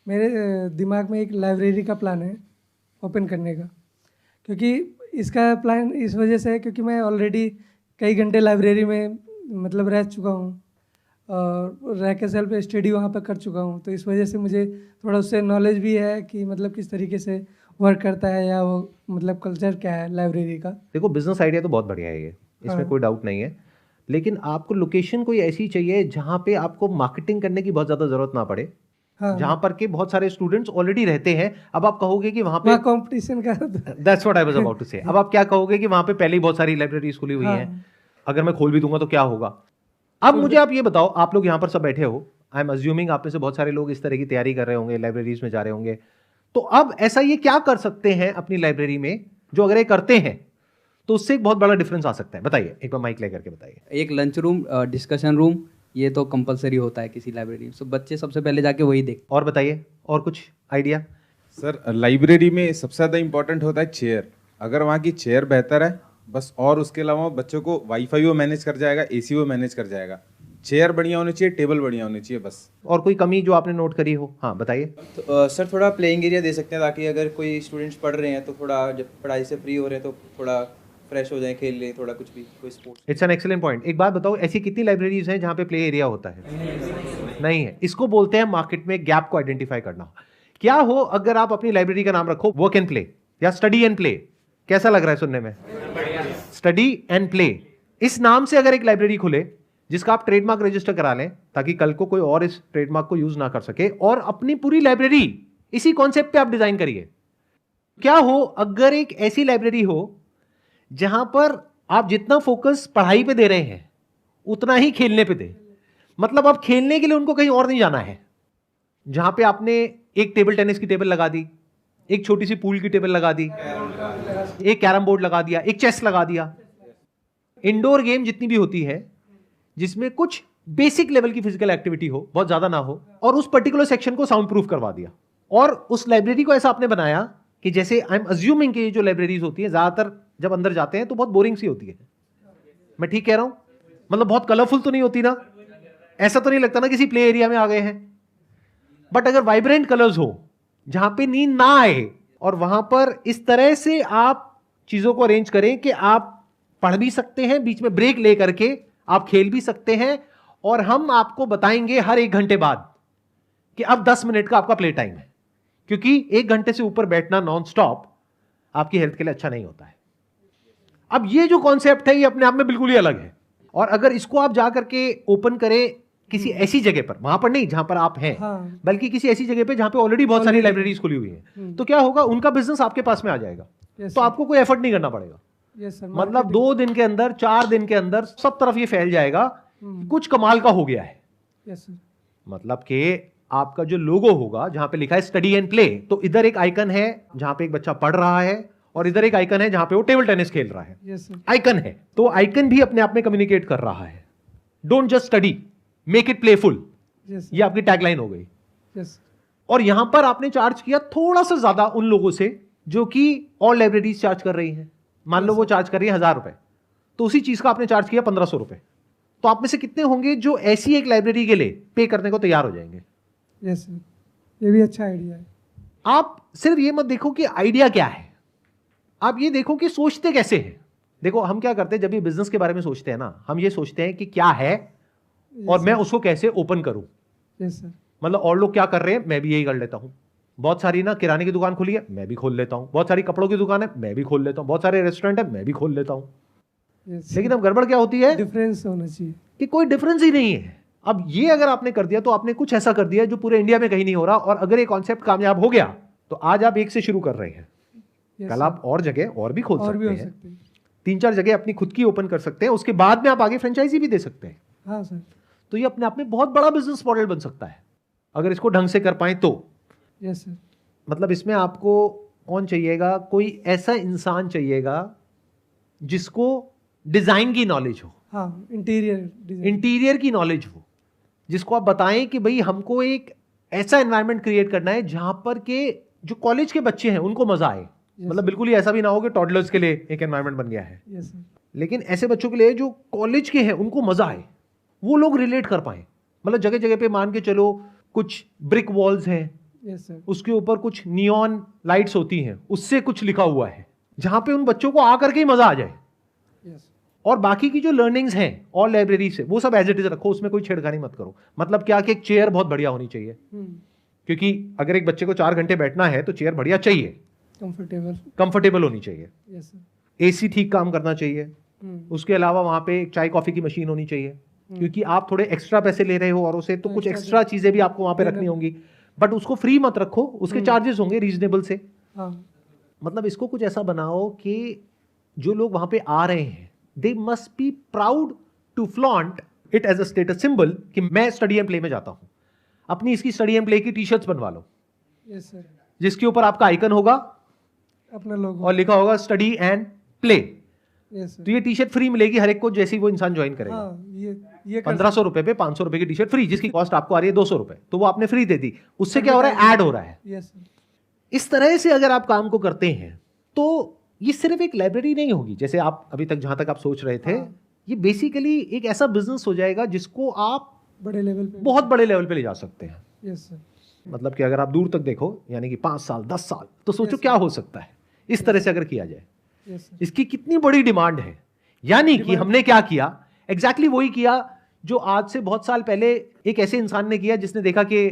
मेरे दिमाग में एक लाइब्रेरी का प्लान है ओपन करने का, क्योंकि इसका प्लान इस वजह से है क्योंकि मैं ऑलरेडी कई घंटे लाइब्रेरी में मतलब रह चुका हूँ और रह के सेल्फ स्टडी वहाँ पर कर चुका हूँ, तो इस वजह से मुझे थोड़ा उससे नॉलेज भी है कि मतलब किस तरीके से वर्क करता है या वो मतलब कल्चर क्या है लाइब्रेरी का। देखो, बिजनेस आइडिया तो बहुत बढ़िया है ये, इसमें हाँ। कोई डाउट नहीं है, लेकिन आपको लोकेशन कोई ऐसी चाहिए जहाँ पे आपको मार्केटिंग करने की बहुत ज़्यादा ज़रूरत ना पड़े, हाँ जहाँ पर के बहुत सारे स्टूडेंट्स ऑलरेडी रहते हैं। अब आप कहोगे कि वहाँ पे वहाँ कंपटीशन का that's what I was about to say. अब आप क्या कहोगे कि वहाँ पे पहले ही बहुत सारी लाइब्रेरीज खुली हुई हैं, हाँ। अगर मैं खोल भी दूंगा तो क्या होगा। अब मुझे आप ये बताओ, आप लोग यहाँ पर सब बैठे हो, आई एम अज्यूमिंग आप में से बहुत सारे लोग इस तरह की तैयारी कर रहे होंगे, लाइब्रेरीज में जा रहे होंगे, तो अब ऐसा ये क्या कर सकते हैं अपनी लाइब्रेरी में जो अगर ये करते हैं तो उससे एक बहुत बड़ा डिफरेंस आ सकता है। बताइए, एक बार माइक लेकर के बताइए। एक लंच रूम, डिस्कशन रूम, ये तो कंपलसरी होता है किसी लाइब्रेरी में, सो बच्चे सबसे पहले जाके वही देखते और बताइए, और कुछ आइडिया। सर, लाइब्रेरी में सबसे ज़्यादा इंपॉर्टेंट होता है चेयर। अगर वहाँ की चेयर बेहतर है बस, और उसके अलावा बच्चों को वाईफाई वो मैनेज कर जाएगा, एसी वो मैनेज कर जाएगा। चेयर बढ़िया होनी चाहिए, टेबल बढ़िया होनी चाहिए बस। और कोई कमी जो आपने नोट करी हो? हाँ बताइए। तो, सर थोड़ा प्लेइंग एरिया दे सकते हैं ताकि अगर कोई स्टूडेंट्स पढ़ रहे हैं तो थोड़ा जब पढ़ाई से फ्री हो रहे हैं तो थोड़ा फ्रेश हो जाए, खेल ले थोड़ा, कुछ भी कोई sports. It's an excellent point. एक बात बताओ, ऐसी कितनी लाइब्रेरीज हैं जहां पे प्ले एरिया होता है? नहीं है। इसको बोलते हैं मार्केट में गैप को आइडेंटिफाई करना। क्या हो अगर आप अपनी लाइब्रेरी का नाम रखो वर्क एंड प्ले या स्टडी एंड प्ले? कैसा लग रहा है सुनने में? Study and play. इस नाम से अगर एक लाइब्रेरी खुले जिसका आप ट्रेडमार्क रजिस्टर करा लें ताकि कल को कोई और इस ट्रेडमार्क को यूज ना कर सके, और अपनी पूरी लाइब्रेरी इसी कॉन्सेप्ट पे आप डिजाइन करिए। क्या हो अगर एक ऐसी लाइब्रेरी हो जहां पर आप जितना फोकस पढ़ाई पे दे रहे हैं उतना ही खेलने पे दे, मतलब आप खेलने के लिए उनको कहीं और नहीं जाना है। जहां पे आपने एक टेबल टेनिस की टेबल लगा दी, एक छोटी सी पूल की टेबल लगा दी, एक कैरम बोर्ड लगा दिया, एक चेस लगा दिया, इंडोर गेम जितनी भी होती है जिसमें कुछ बेसिक लेवल की फिजिकल एक्टिविटी हो, बहुत ज्यादा ना हो, और उस पर्टिकुलर सेक्शन को साउंड प्रूफ करवा दिया। और उस लाइब्रेरी को ऐसा आपने बनाया कि जैसे आई एम अज्यूमिंग कि जो लाइब्रेरीज होती है ज्यादातर जब अंदर जाते हैं तो बहुत बोरिंग सी होती है। मैं ठीक कह रहा हूं? मतलब बहुत कलरफुल तो नहीं होती ना, ऐसा तो नहीं लगता ना किसी प्ले एरिया में आ गए हैं। बट अगर वाइब्रेंट कलर्स हो जहां पे नींद ना आए, और वहां पर इस तरह से आप चीजों को अरेंज करें कि आप पढ़ भी सकते हैं, बीच में ब्रेक ले करके आप खेल भी सकते हैं, और हम आपको बताएंगे हर 1 घंटे बाद कि अब 10 मिनट का आपका प्ले टाइम है, क्योंकि 1 घंटे से ऊपर बैठना नॉन स्टॉप आपकी हेल्थ के लिए अच्छा नहीं होता है। अब ये जो कॉन्सेप्ट है ये अपने आप में बिल्कुल ही अलग है, और अगर इसको आप जा करके ओपन करें किसी ऐसी जगह पर, वहां पर नहीं जहां पर आप हैं, हाँ। बल्कि किसी ऐसी जगह पे जहां पे ऑलरेडी बहुत सारी लाइब्रेरीज खुली हुई हैं, तो क्या होगा, उनका बिजनेस आपके पास में आ जाएगा। Yes, तो sir. आपको कोई एफर्ट नहीं करना पड़ेगा। Yes sir. मतलब 2 दिन के अंदर, 4 दिन के अंदर सब तरफ ये फैल जाएगा कि कुछ कमाल का हो गया है। Yes sir. मतलब कि आपका जो लोगो होगा जहां पे लिखा है स्टडी एंड प्ले, तो इधर एक आइकन है जहां पे एक बच्चा पढ़ रहा है, और इधर एक आइकन है जहां पे वो टेबल टेनिस खेल रहा है। Yes sir. आइकन है, तो आइकन भी अपने आप में कम्युनिकेट कर रहा है। Don't just study, make it playful. Yes ये आपकी टैगलाइन हो गई। यस। और यहां पर आपने चार्ज किया थोड़ा सा ज्यादा उन लोगों से जो कि और लाइब्रेरीज चार्ज कर रही हैं। मान लो वो चार्ज कर रही है 1000 रुपए, तो उसी चीज का आपने चार्ज किया 1500 रुपए। तो आप में से कितने होंगे जो ऐसी एक लाइब्रेरी के लिए पे करने को तैयार हो जाएंगे? यस सर, ये भी अच्छा आइडिया है। आप सिर्फ ये मत देखो कि आइडिया क्या है, आप ये देखो कि सोचते कैसे हैं। देखो हम क्या करते हैं जब भी बिजनेस के बारे में सोचते हैं ना, हम ये सोचते हैं कि क्या है और मैं उसको कैसे ओपन करूं। Yes sir. मतलब और लोग क्या कर रहे हैं मैं भी यही कर लेता हूं। बहुत सारी ना किराने की दुकान खुली है, मैं भी खोल लेता हूं। बहुत सारी कपड़ों की दुकान है, मैं भी खोल लेता हूं। बहुत सारे रेस्टोरेंट है, मैं भी खोल लेता हूं। यस। लेकिन अब गड़बड़ क्या होती है डिफरेंस होना चाहिए कि कोई डिफरेंस ही नहीं है। अब ये अगर आपने कर दिया तो आपने कुछ ऐसा कर दिया जो पूरे इंडिया में कहीं नहीं हो रहा, और अगर ये कॉन्सेप्ट कामयाब हो गया तो आज आप एक से शुरू कर रहे हैं, Yes, कल sir. आप और जगह और भी खोल और भी हो सकते हैं। सकते हैं। 3-4 जगह अपनी खुद की ओपन कर सकते हैं, उसके बाद में आप आगे फ्रेंचाइजी भी दे सकते हैं। हाँ सर। तो ये अपने आप में बहुत बड़ा बिजनेस मॉडल बन सकता है अगर इसको ढंग से कर पाए तो। Yes sir. मतलब इसमें आपको कौन चाहिएगा, कोई ऐसा इंसान चाहिएगा जिसको डिजाइन की नॉलेज हो, हाँ, इंटीरियर इंटीरियर की नॉलेज हो, जिसको आप बताएं कि भाई हमको एक ऐसा एनवायरनमेंट क्रिएट करना है जहां पर के जो कॉलेज के बच्चे हैं उनको मजा आए। मतलब बिल्कुल ही ऐसा भी ना हो कि टॉडलर्स के लिए एक एनवायरनमेंट बन गया है, यस सर। लेकिन ऐसे बच्चों के लिए जो कॉलेज के हैं उनको मजा आए, वो लोग रिलेट कर पाए। मतलब जगह जगह पे मान के चलो कुछ ब्रिक वॉल्स हैं, यस सर। उसके ऊपर कुछ नियॉन लाइट्स होती हैं, उससे कुछ लिखा हुआ है, जहां पे उन बच्चों को आकर के ही मजा आ जाए। यस और बाकी की जो लर्निंग्स हैं और लाइब्रेरी से, वो सब एज इट इज रखो, उसमें कोई छेड़खानी मत करो। मतलब क्या कि एक चेयर बहुत बढ़िया होनी चाहिए, क्योंकि अगर एक बच्चे को 4 घंटे बैठना है तो चेयर बढ़िया चाहिए, कंफर्टेबल होनी चाहिए। Yes sir. एसी ठीक काम करना चाहिए। उसके अलावा वहां पे एक चाय कॉफी की मशीन होनी चाहिए, क्योंकि आप थोड़े एक्स्ट्रा पैसे ले रहे हो और उसे, तो कुछ एक्स्ट्रा चीजें भी आपको वहां पे रखनी होंगी, बट उसको फ्री मत रखो, उसके चार्जेस होंगे रीजनेबल से। हाँ। मतलब इसको कुछ ऐसा बनाओ कि जो लोग वहां पे आ रहे हैं, they must be proud to flaunt it as a status symbol कि मैं स्टडी एंड प्ले में जाता हूं। अपनी इसकी स्टडी एंड प्ले की टी शर्ट्स बनवा लो, यस सर। जिसके ऊपर आपका आइकन होगा अपना लोगो और लिखा होगा study and play. Yes sir. तो ये टी शर्ट फ्री मिलेगी हर एक को, जैसे ही वो इंसान ज्वाइन करेगा। हाँ, ये 1500 रुपए पे 500 रुपए की टी शर्ट फ्री, जिसकी कॉस्ट आपको आ रही है 200 रुपए, तो वो आपने फ्री दे दी। उससे क्या हो रहा है, ऐड हो रहा है। Yes sir. इस तरह से अगर आप काम को करते हैं तो ये सिर्फ एक लाइब्रेरी नहीं होगी, जैसे आप अभी तक जहां तक आप सोच रहे थे। ये बेसिकली एक ऐसा बिजनेस हो जाएगा जिसको आप बड़े लेवल पे, बहुत बड़े लेवल पे ले जा सकते हैं। Yes sir. मतलब कि अगर आप दूर तक देखो, यानी कि 5 साल 10 साल, तो सोचो क्या हो सकता है इस तरह से अगर किया जाए। Yes sir. इसकी कितनी बड़ी डिमांड है। यानी कि हमने क्या किया, एग्जैक्टली वही किया जो आज से बहुत साल पहले एक ऐसे इंसान ने किया, जिसने देखा कि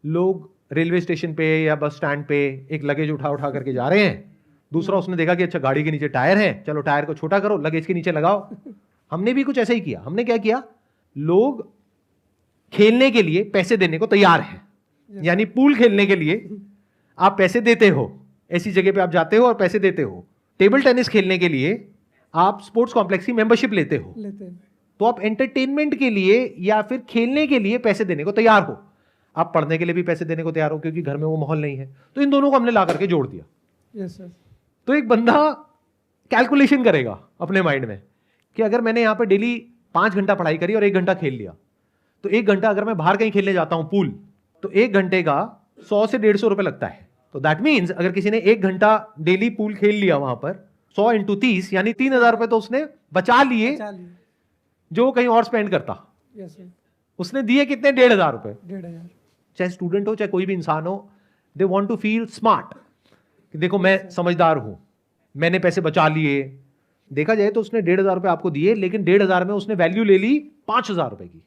लोग रेलवे स्टेशन पे या बस स्टैंड पे एक लगेज उठा उठा करके जा रहे हैं। दूसरा उसने देखा कि अच्छा गाड़ी के नीचे टायर है, चलो टायर को छोटा करो, लगेज के नीचे लगाओ। हमने भी कुछ ऐसा ही किया। हमने क्या किया, लोग खेलने के लिए पैसे देने को तैयार हैं, यानी पूल खेलने के लिए आप पैसे देते हो, ऐसी जगह पे आप जाते हो और पैसे देते हो। टेबल टेनिस खेलने के लिए आप स्पोर्ट्स कॉम्प्लेक्स की मेंबरशिप लेते हो, तो आप एंटरटेनमेंट के लिए या फिर खेलने के लिए पैसे देने को तैयार हो। आप पढ़ने के लिए भी पैसे देने को तैयार हो, क्योंकि घर में वो माहौल नहीं है। तो इन दोनों को हमने ला करके जोड़ दिया। Yes sir. तो एक बंदा कैलकुलेशन करेगा अपने माइंड में कि अगर मैंने यहां पे डेली 5 घंटा पढ़ाई करी और 1 घंटा खेल लिया, तो 1 घंटा अगर मैं बाहर कहीं खेलने जाता हूं पूल, तो 1 घंटे का 100 से 150 रुपए लगता है। तो दैट मीन्स अगर किसी ने 1 घंटा डेली पूल खेल लिया वहां पर, 100 × 30 यानी 3000 रुपए तो उसने बचा लिए, जो कहीं और स्पेंड करता। Yes sir. उसने दिए कितने, 1500 रुपए। 1500। चाहे स्टूडेंट हो चाहे कोई भी इंसान हो, they want to feel smart कि देखो मैं समझदार हूं, मैंने पैसे बचा लिए। देखा जाए तो उसने 1500 रुपए आपको दिए, लेकिन 1500 में उसने वैल्यू ले ली 5000 रुपए की।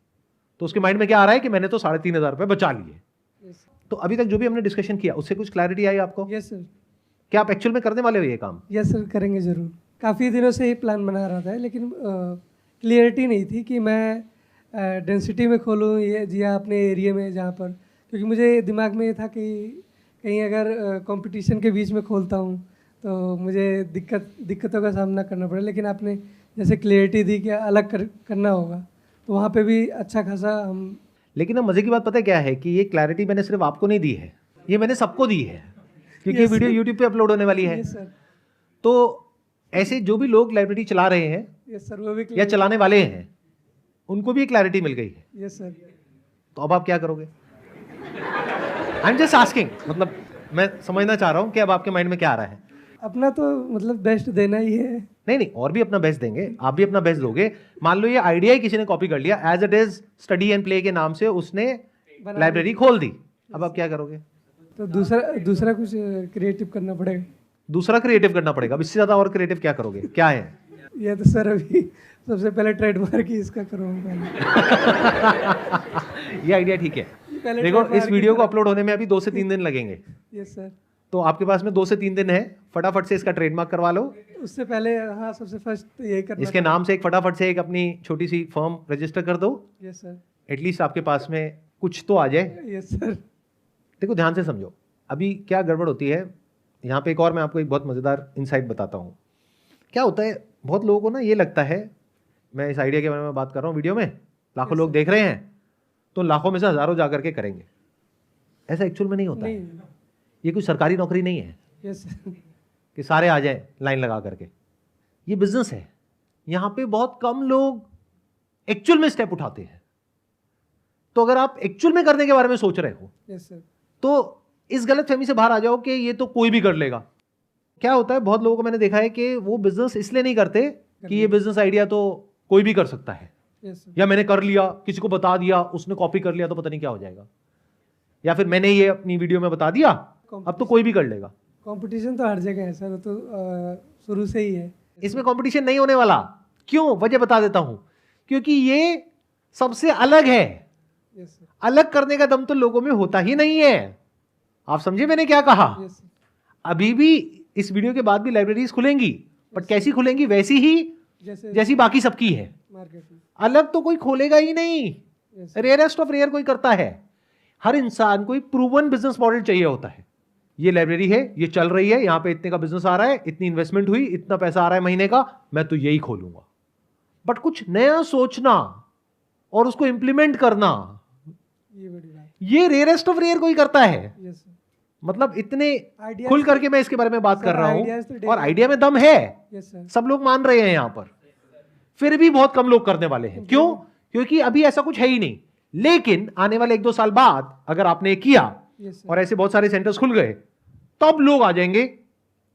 तो उसके माइंड में क्या आ रहा है कि मैंने तो 3500 रुपए बचा लिए। तो अभी तक जो भी हमने डिस्कशन किया उससे कुछ क्लैरिटी आई आपको? Yes sir. क्या आप एक्चुअल में करने वाले हो ये काम? यस सर, करेंगे जरूर। काफ़ी दिनों से ही प्लान बना रहा था, लेकिन क्लियरिटी नहीं थी कि मैं डेंसिटी में खोलूँ ये या अपने एरिया में जहाँ पर, क्योंकि मुझे दिमाग में ये था कि कहीं अगर कंपटीशन के बीच में खोलता हूँ तो मुझे दिक्कतों का सामना करना पड़े। लेकिन आपने जैसे क्लियरिटी दी कि अलग करना होगा, तो वहाँ पे भी अच्छा खासा हम। लेकिन अब मजे की बात पता है क्या है कि ये क्लैरिटी मैंने सिर्फ आपको नहीं दी है, ये मैंने सबको दी है, क्योंकि ये वीडियो यूट्यूब पे अपलोड होने वाली है। Yes sir. तो ऐसे जो भी लोग लाइब्रेरी चला रहे हैं, यस सर, वो भी या चलाने वाले हैं, उनको भी क्लैरिटी मिल गई है। Yes sir. तो अब आप क्या करोगे? आई एम जस्ट आस्किंग, मतलब मैं समझना चाह रहा हूं कि अब आपके माइंड में क्या आ रहा है। अपना तो मतलब बेस्ट देना ही है। नहीं नहीं, और भी अपना बेस्ट देंगे, आप भी अपना बेस्ट दोगे। मान लो ये आइडिया ही किसी ने कॉपी कर लिया, as it is study and play के नाम से उसने लाइब्रेरी खोल दी, अब आप क्या करोगे? तो दूसरा कुछ क्रिएटिव करना पड़ेगा। दूसरा क्रिएटिव करना पड़ेगा। अब इससे ज्यादा और क्रिएटिव क्या करोगे? क्या है ये? तो सर अभी सबसे पहले ट्रेडमार्क ही इसका करूँगा। ये आइडिया ठीक है। देखो इस वीडियो को अपलोड होने में अभी 2 से 3 दिन लगेंगे। Yes sir. तो आपके पास में 2 से 3 दिन है, फटाफट से इसका ट्रेडमार्क करवा लो। उससे पहले हाँ, सबसे फर्स्ट यही करना। इसके नाम से एक फटाफट से एक अपनी छोटी सी फर्म रजिस्टर कर दो। Yes sir. एटलीस्ट आपके पास में कुछ तो आ जाए। Yes sir. देखो ध्यान से समझो, अभी क्या गड़बड़ होती है यहाँ पे। एक और मैं आपको एक बहुत मज़ेदार इनसाइट बताता हूँ। क्या होता है, बहुत लोगों को ना ये लगता है, मैं इस आइडिया के बारे में बात कर रहा हूँ वीडियो में, लाखों लोग देख रहे हैं, तो लाखों में से हज़ारों जा करके करेंगे। ऐसा एक्चुअल में नहीं होता है। ये कोई सरकारी नौकरी नहीं है। Yes sir. कि सारे आ जाएं लाइन लगा करके। ये बिजनेस है, यहाँ पे बहुत कम लोग एक्चुअल में स्टेप उठाते हैं। तो अगर आप एक्चुअल में करने के बारे में सोच रहे हो, यस सर, तो इस गलतफहमी से बाहर आ जाओ कि ये तो कोई भी कर लेगा। क्या होता है, बहुत लोगों को मैंने देखा है कि वो बिजनेस इसलिए नहीं करते कि ये बिजनेस आइडिया तो कोई भी कर सकता है, यस सर, या मैंने कर लिया, किसी को बता दिया, उसने कॉपी कर लिया तो पता नहीं क्या हो जाएगा। या फिर मैंने ये अपनी वीडियो में बता दिया, अब तो कोई भी कर लेगा। कंपटीशन तो हर जगह है सर, वो तो शुरू से ही है। इसमें कंपटीशन नहीं होने वाला। क्यों? वजह बता देता हूं, क्योंकि ये सबसे अलग है। Yes sir. अलग करने का दम तो लोगों में होता ही नहीं है। आप समझे मैंने क्या कहा? Yes sir. अभी भी इस वीडियो के बाद भी लाइब्रेरीज खुलेंगी, बट कैसी खुलेंगी? वैसी ही जैसी बाकी सबकी है। मार्केट में। अलग तो कोई खोलेगा ही नहीं। रेयरेस्ट ऑफ रेयर कोई करता है। हर इंसान को एक प्रूवन बिजनेस मॉडल चाहिए होता है। ये लाइब्रेरी है, ये चल रही है, यहां पे इतने का बिजनेस आ रहा है, इतनी इन्वेस्टमेंट हुई, इतना पैसा आ रहा है महीने का, मैं तो यही खोलूंगा। बट कुछ नया सोचना और उसको इंप्लीमेंट करना, ये बड़ी बात। ये रेयरेस्ट ऑफ रेयर कोई करता है। Yes sir. मतलब इतने Ideas खुल करके मैं इसके बारे में बात सर, कर रहा ideas तो हूं, daily- और आइडिया में दम है। Yes sir. सब लोग मान रहे हैं यहां पर, फिर भी बहुत कम लोग करने वाले हैं। क्यों? क्योंकि अभी ऐसा कुछ है ही नहीं। लेकिन आने वाले 1-2 साल बाद अगर आपने किया यस सर। और ऐसे बहुत सारे सेंटर्स खुल गए, तब लोग आ जाएंगे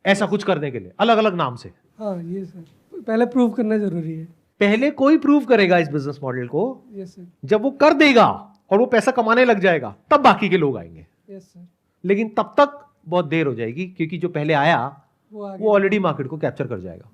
ऐसा कुछ करने के लिए, अलग अलग नाम से। हाँ ये सर, पहले प्रूव करना जरूरी है। पहले कोई प्रूव करेगा इस बिजनेस मॉडल को, यस सर। जब वो कर देगा और वो पैसा कमाने लग जाएगा, तब बाकी के लोग आएंगे। Yes sir. लेकिन तब तक बहुत देर हो जाएगी, क्योंकि जो पहले आया वो आगे वो ऑलरेडी मार्केट को कैप्चर कर जाएगा।